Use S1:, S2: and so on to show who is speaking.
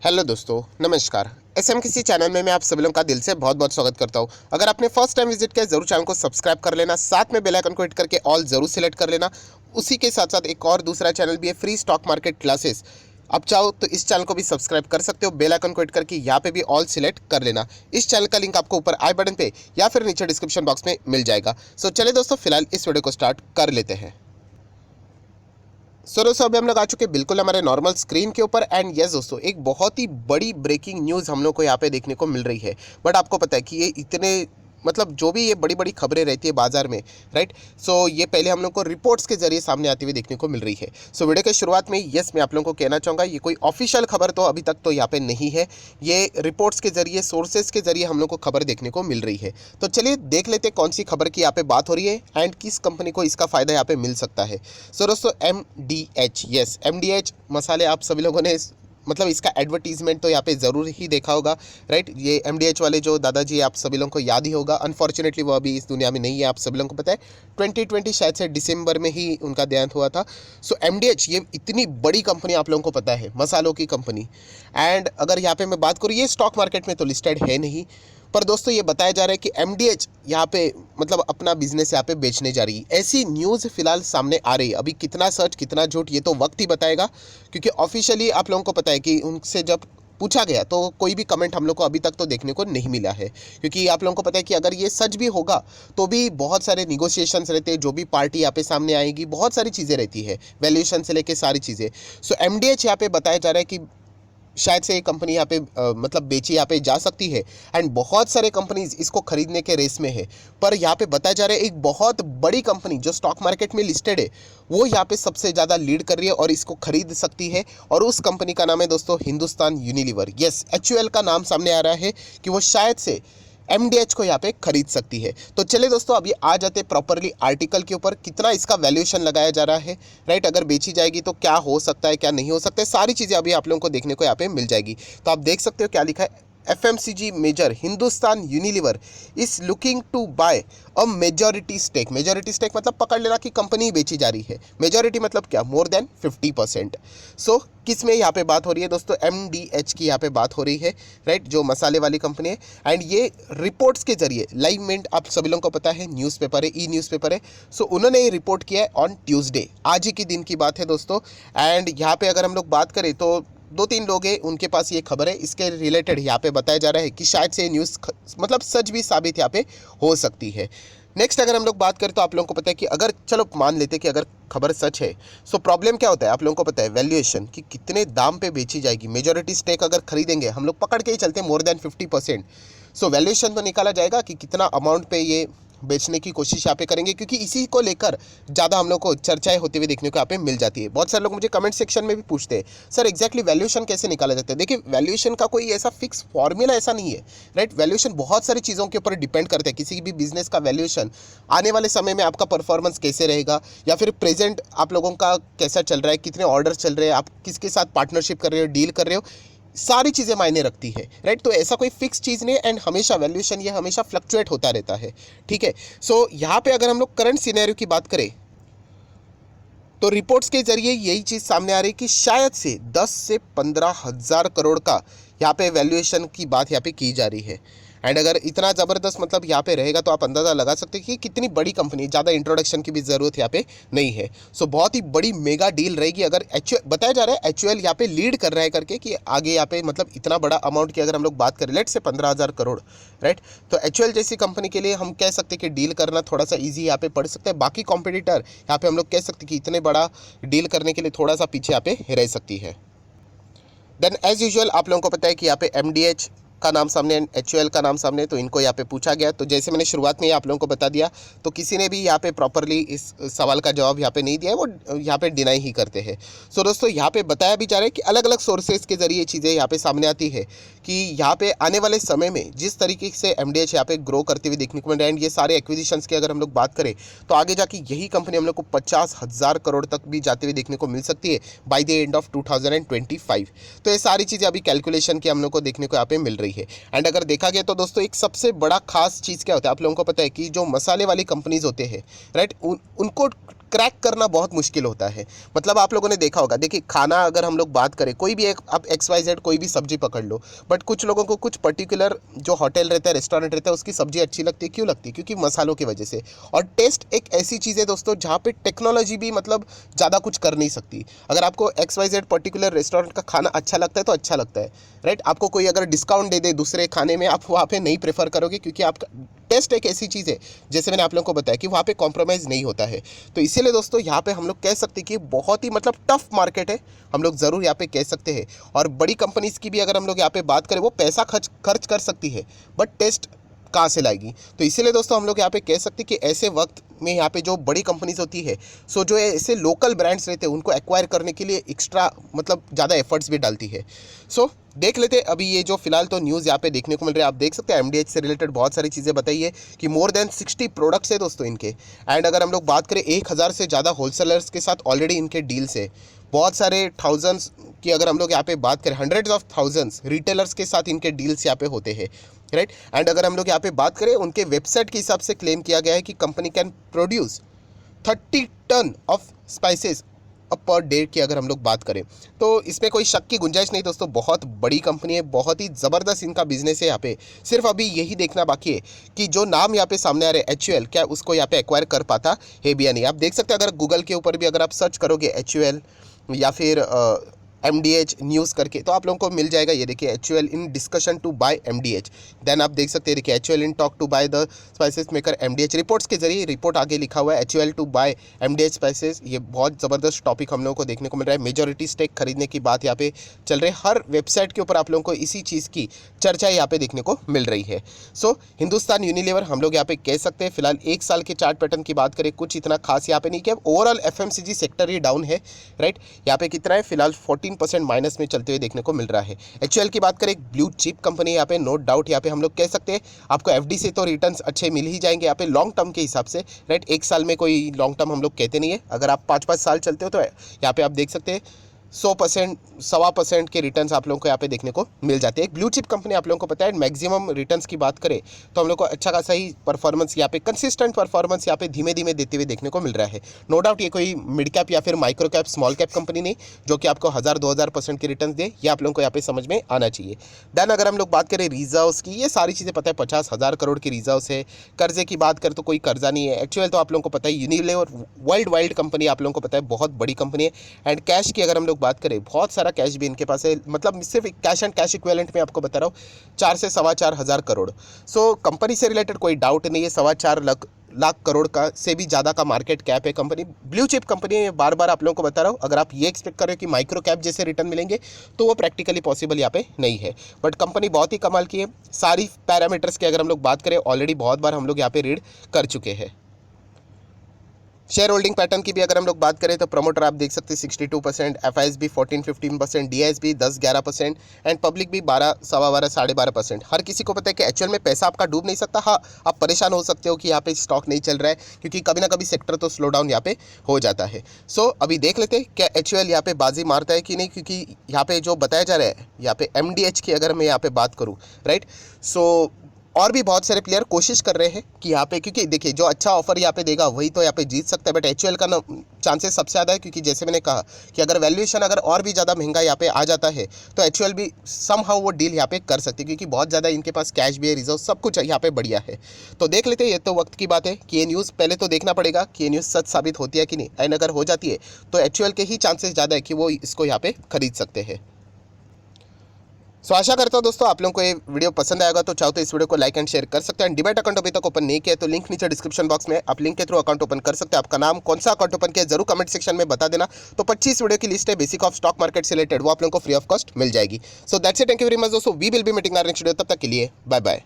S1: Hello दोस्तों, नमस्कार। SM किसी चैनल में मैं आप सभी लोगों का दिल से बहुत बहुत स्वागत करता हूं। अगर आपने फर्स्ट टाइम विजिट किया जरूर चैनल को सब्सक्राइब कर लेना, साथ में बेल आइकन को हिट करके ऑल जरूर सिलेक्ट कर लेना। उसी के साथ साथ एक और दूसरा चैनल भी है, फ्री स्टॉक मार्केट क्लासेस। आप चाहो तो इस चैनल को भी सब्सक्राइब कर सकते हो, बेल आइकन को हिट करके यहाँ पे भी ऑल सिलेक्ट कर लेना। इस चैनल का लिंक आपको ऊपर आई बटन पे या फिर नीचे डिस्क्रिप्शन बॉक्स में मिल जाएगा। सो चलिए दोस्तों, फिलहाल इस वीडियो को स्टार्ट कर लेते हैं। सो दोस्तों, अभी हम लोग आ चुके हैं बिल्कुल हमारे नॉर्मल स्क्रीन के ऊपर। एंड यस दोस्तों, एक बहुत ही बड़ी ब्रेकिंग न्यूज़ हम लोग को यहाँ पे देखने को मिल रही है। बट आपको पता है कि ये इतने मतलब जो भी ये बड़ी बड़ी खबरें रहती है बाजार में, राइट। सो ये पहले हम लोग को रिपोर्ट्स के जरिए सामने आती हुई देखने को मिल रही है। सो वीडियो के शुरुआत में यस मैं आप लोगों को कहना चाहूँगा, ये कोई ऑफिशियल खबर तो अभी तक तो यहाँ पे नहीं है। ये रिपोर्ट्स के जरिए, सोर्सेज के जरिए हम लोग को खबर देखने को मिल रही है। तो चलिए देख लेते हैं कौन सी खबर की यहाँ पे बात हो रही है एंड किस कंपनी को इसका फ़ायदा यहाँ पे मिल सकता है। सो दोस्तों, MDH, यस MDH मसाले आप सभी लोगों ने मतलब इसका एडवर्टीजमेंट तो यहाँ पे ज़रूर ही देखा होगा, राइट। ये MDH वाले जो दादाजी आप सभी लोगों को याद ही होगा। अनफॉर्चुनेटली वो अभी इस दुनिया में नहीं है, आप सभी लोगों को पता है। 2020 शायद से दिसंबर में ही उनका देहांत हुआ था। सो MDH ये इतनी बड़ी कंपनी आप लोगों को पता है, मसालों की कंपनी। एंड अगर यहाँ पे मैं बात करूँ, ये स्टॉक मार्केट में तो लिस्टेड है नहीं, पर दोस्तों ये बताया जा रहा है कि MDH यहाँ पे मतलब अपना बिजनेस यहाँ पे बेचने जा रही है। ऐसी न्यूज़ फिलहाल सामने आ रही है। अभी कितना सच कितना झूठ ये तो वक्त ही बताएगा, क्योंकि ऑफिशियली आप लोगों को पता है कि उनसे जब पूछा गया तो कोई भी कमेंट हम लोग को अभी तक तो देखने को नहीं मिला है। क्योंकि आप लोगों को पता है कि अगर ये सच भी होगा तो भी बहुत सारे निगोशिएशंस रहते हैं, जो भी पार्टी यहाँ पे सामने आएगी बहुत सारी चीज़ें रहती है, वैल्यूएशन से लेके सारी चीज़ें। सो MDH यहाँ पे बताया जा रहा है कि शायद से ये कंपनी यहाँ पे मतलब बेची यहाँ पे जा सकती है। एंड बहुत सारे कंपनीज इसको खरीदने के रेस में है। पर यहाँ पे बताया जा रहा है एक बहुत बड़ी कंपनी जो स्टॉक मार्केट में लिस्टेड है, वो यहाँ पे सबसे ज़्यादा लीड कर रही है और इसको खरीद सकती है। और उस कंपनी का नाम है दोस्तों हिंदुस्तान यूनिलीवर। यस, HUL का नाम सामने आ रहा है कि वो शायद से MDH को यहाँ पे खरीद सकती है। तो चलिए दोस्तों, अभी आ जाते प्रॉपरली आर्टिकल के ऊपर, कितना इसका वैल्यूएशन लगाया जा रहा है, राइट। अगर बेची जाएगी तो क्या हो सकता है, क्या नहीं हो सकता है, सारी चीज़ें अभी आप लोगों को देखने को यहाँ पे मिल जाएगी। तो आप देख सकते हो क्या लिखा है, FMCG major Hindustan Unilever is looking to buy a majority stake. Majority stake मतलब पकड़ लेना कि कंपनी बेची जा रही है। मेजॉरिटी मतलब क्या, मोर देन 50%। सो किस में यहाँ पे बात हो रही है दोस्तों, MDH की यहाँ पे बात हो रही है, राइट, जो मसाले वाली कंपनी है। एंड ये रिपोर्ट्स के जरिए, लाइव मिंट आप सभी लोगों को पता है न्यूज़पेपर है, न्यूज़पेपर है। सो उन्होंने ये रिपोर्ट किया है ऑन ट्यूसडे, आज ही के दिन की बात है दोस्तों। एंड यहाँ पे अगर हम लोग बात करें तो दो तीन लोग हैं उनके पास ये खबर है, इसके रिलेटेड यहाँ पे बताया जा रहा है कि शायद से न्यूज़ मतलब सच भी साबित यहाँ पे हो सकती है। नेक्स्ट अगर हम लोग बात करें तो आप लोगों को पता है कि अगर चलो मान लेते हैं कि अगर खबर सच है, सो प्रॉब्लम क्या होता है आप लोगों को पता है, वैल्यूएशन कि कितने दाम पे बेची जाएगी। मेजॉरिटी स्टेक अगर खरीदेंगे हम लोग, पकड़ के ही चलते हैं मोर देन 50%। सो वैल्यूएशन तो निकाला जाएगा कि कितना अमाउंट पे ये बेचने की कोशिश यहाँ पे करेंगे, क्योंकि इसी को लेकर ज़्यादा हम लोग को चर्चाएं होती हुई देखने को यहाँ पे मिल जाती है। बहुत सारे लोग मुझे कमेंट सेक्शन में भी पूछते हैं, सर एग्जैक्टली वैल्यूएशन कैसे निकाला जाता है। देखिए, वैल्यूएशन का कोई ऐसा फिक्स फॉर्मूला ऐसा नहीं है, राइट। वैल्यूएशन बहुत सारी चीज़ों के ऊपर डिपेंड करते हैं। किसी भी बिजनेस का वैल्यूएशन आने वाले समय में आपका परफॉर्मेंस कैसे रहेगा, या फिर प्रेजेंट आप लोगों का कैसा चल रहा है, कितने ऑर्डर चल रहे हैं, आप किसके साथ पार्टनरशिप कर रहे हो, डील कर रहे हो, सारी चीज़ें मायने रखती है, राइट। तो ऐसा कोई फिक्स चीज़ नहीं है। एंड हमेशा वैल्यूएशन ये हमेशा फ्लक्चुएट होता रहता है, ठीक है। सो यहाँ पे अगर हम लोग करंट सिनेरियो की बात करें तो रिपोर्ट्स के जरिए यही चीज़ सामने आ रही है कि शायद से 10 से 15 हज़ार करोड़ का यहाँ पे वैल्यूएशन की बात यहाँ पे की जा रही है। एंड अगर इतना ज़बरदस्त मतलब यहाँ पे रहेगा तो आप अंदाज़ा लगा सकते हैं कि कितनी बड़ी कंपनी, ज़्यादा इंट्रोडक्शन की भी ज़रूरत यहाँ पे नहीं है। सो बहुत ही बड़ी मेगा डील रहेगी। अगर बताया जा रहा है HUL यहाँ पे लीड कर रहा है करके कि आगे यहाँ पे मतलब इतना बड़ा अमाउंट की अगर हम लोग बात करें, लेट से 15,000 करोड़, राइट। तो HUL जैसी कंपनी के लिए हम कह सकते हैं कि डील करना थोड़ा सा ईजी यहाँ पे पड़ सकता है। बाकी कॉम्पिटिटर यहाँ पे हम लोग कह सकते हैं कि इतने बड़ा डील करने के लिए थोड़ा सा पीछे यहाँ पे रह सकती है। देन एज यूजुअल आप लोगों को पता है कि यहाँ पे MDH का नाम सामने एंड HUL का नाम सामने, तो इनको यहाँ पे पूछा गया। तो जैसे मैंने शुरुआत में ही आप लोगों को बता दिया, तो किसी ने भी यहाँ पे प्रॉपरली इस सवाल का जवाब यहाँ पे नहीं दिया है, वो यहाँ पे डिनाई ही करते हैं। सो दोस्तों, यहाँ पे बताया भी जा रहा है कि अलग अलग सोर्सेज के जरिए चीज़ें यहाँ पे सामने आती है कि यहाँ पे आने वाले समय में जिस तरीके से MDH यहाँ पे ग्रो करते हुए देखने को मिल रहा है। एंड ये सारे एक्विजिशंस की अगर हम लोग बात करें तो आगे जाके यही कंपनी हम लोग को 50,000 करोड़ तक भी जाते हुए देखने को मिल सकती है बाय द एंड ऑफ 2025। तो ये सारी चीज़ें अभी कैलकुलेशन की हम लोग को देखने को यहाँ पे मिल रही है। एंड अगर देखा गया तो दोस्तों, एक सबसे बड़ा खास चीज़ क्या होता है आप लोगों को पता है कि जो मसाले वाली कंपनीज होते हैं, राइट, उनको क्रैक करना बहुत मुश्किल होता है। मतलब आप लोगों ने देखा होगा, देखिए खाना अगर हम लोग बात करें, कोई भी एक आप XYZ कोई भी सब्जी पकड़ लो, बट कुछ लोगों को कुछ पर्टिकुलर जो होटल रहता है, रेस्टोरेंट रहता है, उसकी सब्जी अच्छी लगती है। क्यों लगती है? क्योंकि मसालों की वजह से। और टेस्ट एक ऐसी चीज़ है दोस्तों जहाँ पे टेक्नोलॉजी भी मतलब ज़्यादा कुछ कर नहीं सकती। अगर आपको XYZ पर्टिकुलर रेस्टोरेंट का खाना अच्छा लगता है तो अच्छा लगता है, राइट। आपको कोई अगर डिस्काउंट दे दे दूसरे खाने में, आप वहाँ पे नहीं प्रेफर करोगे, क्योंकि आपका टेस्ट एक ऐसी चीज़ है, जैसे मैंने आप लोगों को बताया कि वहाँ पे कॉम्प्रोमाइज़ नहीं होता है। तो इसीलिए दोस्तों यहाँ पे हम लोग कह सकते हैं कि बहुत ही मतलब टफ मार्केट है, हम लोग ज़रूर यहाँ पे कह सकते हैं। और बड़ी कंपनीज़ की भी अगर हम लोग यहाँ पे बात करें, वो पैसा खर्च कर सकती है, बट टेस्ट कहाँ से लाएगी? तो इसीलिए दोस्तों हम लोग यहाँ पे कह सकते हैं कि ऐसे वक्त में यहाँ पे जो बड़ी कंपनीज होती है, सो जो ऐसे लोकल ब्रांड्स रहते हैं उनको एक्वायर करने के लिए एक्स्ट्रा मतलब ज़्यादा एफर्ट्स भी डालती है। सो देख लेते हैं अभी ये जो फिलहाल तो न्यूज़ यहाँ पे देखने को मिल रहा है। आप देख सकते हैं MDH से रिलेटेड बहुत सारी चीज़ें बताई है कि मोर देन 60 प्रोडक्ट्स है दोस्तों इनके। एंड अगर हम लोग बात करें 1000 से ज़्यादा होलसेलर्स के साथ ऑलरेडी इनके डील्स है। बहुत सारे थाउजेंड्स की अगर हम लोग यहाँ पे बात करें, हंड्रेड्स ऑफ थाउजेंड्स रिटेलर्स के साथ इनके डील्स यहाँ पे होते हैं, राइट। एंड अगर हम लोग यहाँ पे बात करें, उनके वेबसाइट के हिसाब से क्लेम किया गया है कि company can produce 30 ton of spices per day की अगर हम लोग बात करें, तो इसमें कोई शक की गुंजाइश नहीं दोस्तों। बहुत बड़ी कंपनी है, बहुत ही ज़बरदस्त इनका बिजनेस है यहाँ पे। सिर्फ अभी यही देखना बाकी है कि जो नाम यहाँ पे सामने आ रहे हैं HUL, क्या उसको यहाँ पे एक्वायर कर पाता है भी या नहीं। आप देख सकते हैं अगर गूगल के ऊपर भी अगर आप सर्च करोगे HUL या फिर MDH न्यूज़ करके, तो आप लोगों को मिल जाएगा। ये देखिए HUL in discussion to buy MDH। Then आप देख सकते हैं, देखिए HUL in talk to buy the spices maker MDH। Reports के जरिए रिपोर्ट आगे लिखा हुआ है HUL to buy MDH spices. ये बहुत ज़बरदस्त टॉपिक हम लोगों को देखने को मिल रहा है। मेजॉरिटी स्टेक खरीदने की बात यहाँ पे चल रही है। हर वेबसाइट के ऊपर आप लोगों को इसी चीज़ की चर्चा यहाँ पे देखने को मिल रही है। सो हिंदुस्तान यूनिलीवर हम लोग यहाँ पे कह सकते हैं फिलहाल 1 साल के चार्ट पैटर्न की बात करें, कुछ इतना खास यहाँ पे नहीं किया। ओवरऑल FMCG सेक्टर ही डाउन है, राइट। यहाँ पे कितना है फिलहाल 14% माइनस में चलते हुए देखने को मिल रहा है। HUL की बात करें, एक ब्लू चिप कंपनी यहाँ पे, नो डाउट यहाँ पे हम लोग कह सकते हैं आपको FD से तो रिटर्न्स अच्छे मिल ही जाएंगे यहाँ पे लॉन्ग टर्म के हिसाब से, राइट। 1 साल में कोई लॉन्ग टर्म हम लोग कहते नहीं है। अगर आप 5-5 साल चलते हो तो यहाँ पे आप देख सकते हैं 100%, 1.25% के रिटर्न्स आप लोगों को यहाँ पे देखने को मिल जाते हैं। ब्लू चिप कंपनी आप लोगों को पता है। मैक्सिमम रिटर्न्स की बात करें तो हम लोग को अच्छा खासा ही परफॉर्मेंस यहाँ पे, कंसिस्टेंट परफॉर्मेंस यहाँ पे धीमे धीमे देते हुए देखने को मिल रहा है। नो डाउट ये कोई मिड कैप या फिर micro cap, small cap company नहीं जो कि आपको 1000-2000% के रिटर्न दे, ये आप लोगों को यहाँ पे समझ में आना चाहिए। देन अगर हम लोग बात करें रिजर्व्स की, ये सारी चीज़ें पता है 50,000 करोड़ की रिजर्व्स है। कर्जे की बात करें तो कोई कर्जा नहीं है। HUL तो आप लोगों को पता है यूनिलीवर वर्ल्ड वाइड कंपनी आप लोगों को पता है, बहुत बड़ी कंपनी है। एंड कैश की अगर हम लोग बात करें, बहुत सारा कैश भी इनके पास है। मतलब सिर्फ कैश एंड कैश इक्विवेलेंट में आपको बता रहा हूँ 4 से 4.25 करोड़। सो कंपनी से रिलेटेड कोई डाउट नहीं है, 4.25 लाख करोड़ का से भी ज़्यादा का मार्केट कैप है कंपनी। ब्लू चिप कंपनी है, बार बार आप लोगों को बता रहा हूँ। अगर आप ये एक्सपेक्ट कर रहे हो कि माइक्रो कैप जैसे रिटर्न मिलेंगे तो वो प्रैक्टिकली पॉसिबल यहाँ पे नहीं है। बट कंपनी बहुत ही कमाल की है। सारी पैरामीटर्स की अगर हम लोग बात करें, ऑलरेडी बहुत बार हम लोग यहाँ पे रीड कर चुके हैं। शेयर होल्डिंग पैटर्न की भी अगर हम लोग बात करें तो प्रमोटर आप देख सकते हैं 62%, FISB 14-15%, DISB 10-11% एंड पब्लिक भी 12, 12.5, 12.5%। हर किसी को पता है कि HUL में पैसा आपका डूब नहीं सकता। हाँ, आप परेशान हो सकते हो कि यहाँ पे स्टॉक नहीं चल रहा है, क्योंकि कभी ना कभी सेक्टर तो स्लो डाउन यहाँ पे हो जाता है। सो अभी देख लेते हैं क्या HUL यहाँ पे बाजी मारता है कि नहीं, क्योंकि यहाँ पे जो बताया जा रहा है, यहाँ पे MDH की अगर मैं यहाँ पे बात करूँ, राइट। सो और भी बहुत सारे प्लेयर कोशिश कर रहे हैं कि यहाँ पे, क्योंकि देखिए जो अच्छा ऑफर यहाँ पे देगा वही तो यहाँ पे जीत सकता है। बट HUL का ना चांसेस सबसे ज़्यादा है, क्योंकि जैसे मैंने कहा कि अगर वैल्यूएशन अगर और भी ज़्यादा महंगा यहाँ पे आ जाता है तो HUL भी समहाउ वो डील यहाँ पे कर सकती है, क्योंकि बहुत ज़्यादा इनके पास कैश भी है, रिजर्व सब कुछ यहाँ पे बढ़िया है। तो देख लेते हैं, ये तो वक्त की बात है कि ये न्यूज़ पहले तो देखना पड़ेगा कि ये न्यूज़ सच साबित होती है कि नहीं। एंड अगर हो जाती है तो HUL के ही चांसेस ज़्यादा है कि वो इसको यहाँ पे खरीद सकते हैं। सो आशा करता हूँ दोस्तों आप लोगों को ये वीडियो पसंद आएगा। तो चाहो तो इस वीडियो को लाइक एंड शेयर कर सकते हैं। डिबेट अकाउंट अभी तक ओपन नहीं किया तो लिंक नीचे डिस्क्रिप्शन बॉक्स में, आप लिंक के थ्रू अकाउंट ओपन कर सकते हैं। आपका नाम, कौन सा अकाउंट ओपन किया, जरूर कमेंट सेक्शन में बता देना। तो 25 वीडियो की लिस्ट है बेसिक ऑफ स्टॉक मार्केट से रिलेटेड, वो आप लोगों को फ्री ऑफ कॉस्ट मिल जाएगी। So that's it, thank you very much दोस्तों। We will be meeting our next video, तब तक के लिए बाय बाय।